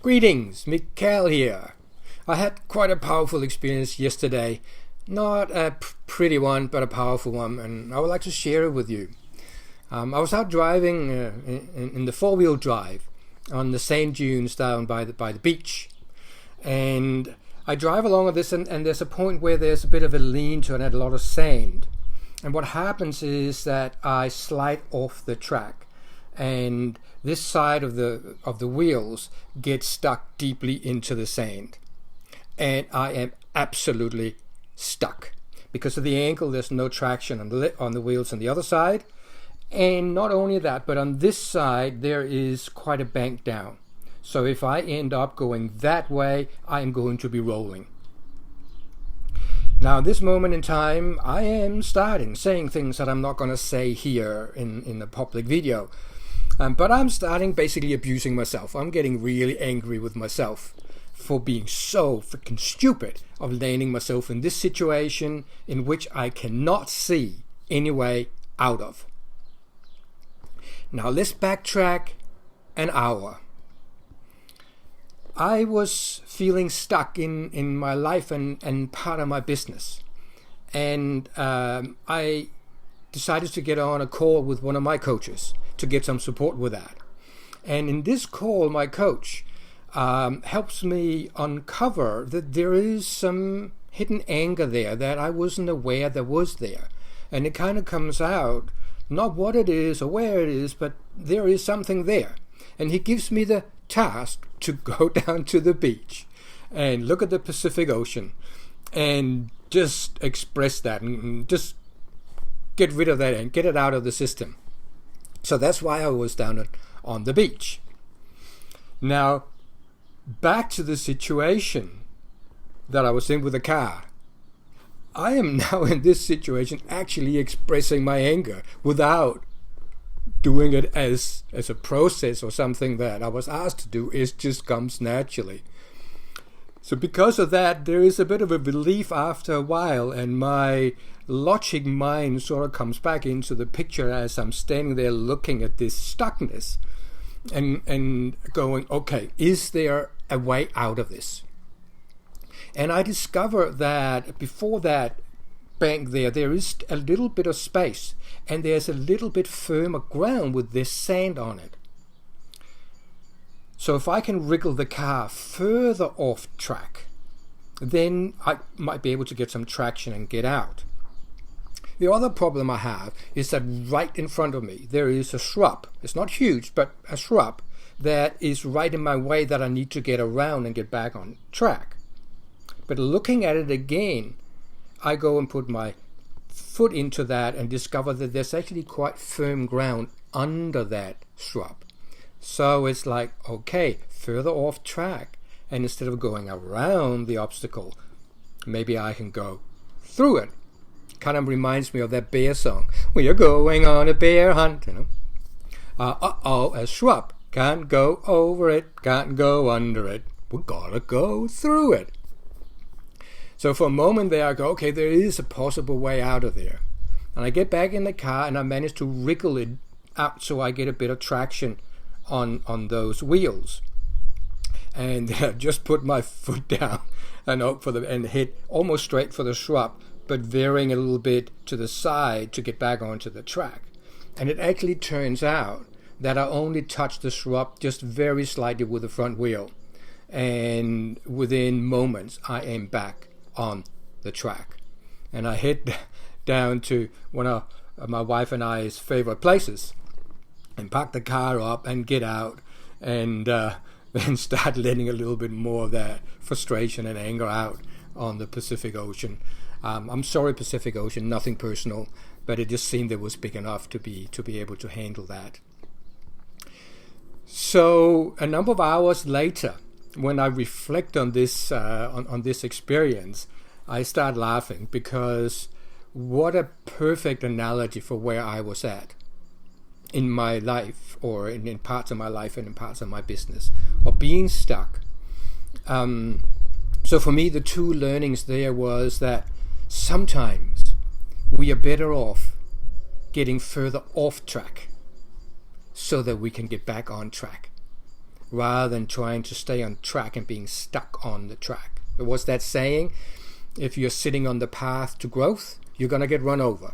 Greetings, Mikael here. I had quite a powerful experience yesterday. Not a pretty one, but a powerful one, and I would like to share it with you. I was out driving in the four-wheel drive on the sand dunes down by the beach, and I drive along this, and there's a point where there's a bit of a lean to it and a lot of sand. And what happens is that I slide off the track, and this side of the wheels gets stuck deeply into the sand, and I am absolutely stuck because of the angle. There's no traction on the wheels on the other side, and not only that, but on this side there is quite a bank down. So if I end up going that way, I am going to be rolling. Now, at this moment in time, I am saying things that I'm not going to say here in the public video. But I'm starting basically abusing myself. I'm getting really angry with myself for being so freaking stupid of landing myself in this situation in which I cannot see any way out of. Now let's backtrack an hour. I was feeling stuck in my life and part of my business. And I decided to get on a call with one of my coaches to get some support with that. And in this call, my coach helps me uncover that there is some hidden anger there that I wasn't aware there was there. And it kind of comes out, not what it is or where it is, but there is something there. And he gives me the task to go down to the beach and look at the Pacific Ocean and just express that and just get rid of that and get it out of the system. So that's why I was down on the beach. Now, back to the situation that I was in with the car. I am now in this situation actually expressing my anger without doing it as a process or something that I was asked to do. It just comes naturally. So because of that, there is a bit of a relief after a while, and my logic mind sort of comes back into the picture as I'm standing there looking at this stuckness and going, okay, is there a way out of this? And I discover that before that bank there is a little bit of space, and there's a little bit firmer ground with this sand on it. So if I can wriggle the car further off track, then I might be able to get some traction and get out. The other problem I have is that right in front of me there is a shrub. It's not huge, but a shrub that is right in my way that I need to get around and get back on track. But looking at it again, I go and put my foot into that and discover that there's actually quite firm ground under that shrub. So it's like, okay, further off track, and instead of going around the obstacle, maybe I can go through it. Kind of reminds me of that bear song. We are going on a bear hunt, you know. A shrub. Can't go over it, can't go under it. We gotta go through it. So for a moment there I go, okay, there is a possible way out of there. And I get back in the car and I manage to wriggle it out so I get a bit of traction on those wheels. And I just put my foot down and hit almost straight for the shrub, but veering a little bit to the side to get back onto the track. And it actually turns out that I only touched the shrub just very slightly with the front wheel. And within moments, I am back on the track. And I head down to one of my wife and I's favorite places and park the car up and get out and then start letting a little bit more of that frustration and anger out on the Pacific Ocean. I'm sorry, Pacific Ocean, nothing personal, but it just seemed it was big enough to be able to handle that. So a number of hours later, when I reflect on this on this experience, I start laughing because what a perfect analogy for where I was at in my life, or in parts of my life and in parts of my business, or being stuck. So for me, the two learnings there was that sometimes we are better off getting further off track so that we can get back on track. rather than trying to stay on track and being stuck on the track. What's that saying? If you're sitting on the path to growth, you're going to get run over.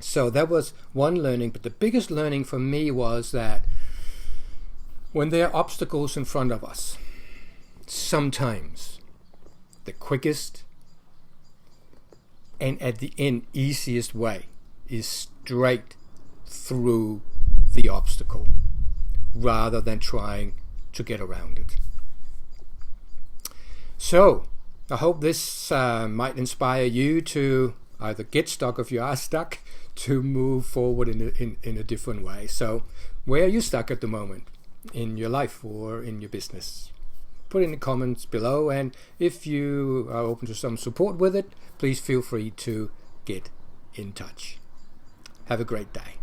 So that was one learning, but the biggest learning for me was that when there are obstacles in front of us, sometimes the quickest and at the end easiest way is straight through the obstacle rather than trying to get around it. So I hope this might inspire you to either get stuck if you are stuck, to move forward in a different way. So where are you stuck at the moment in your life or in your business? Put in the comments below, and if you are open to some support with it, please feel free to get in touch. Have a great day.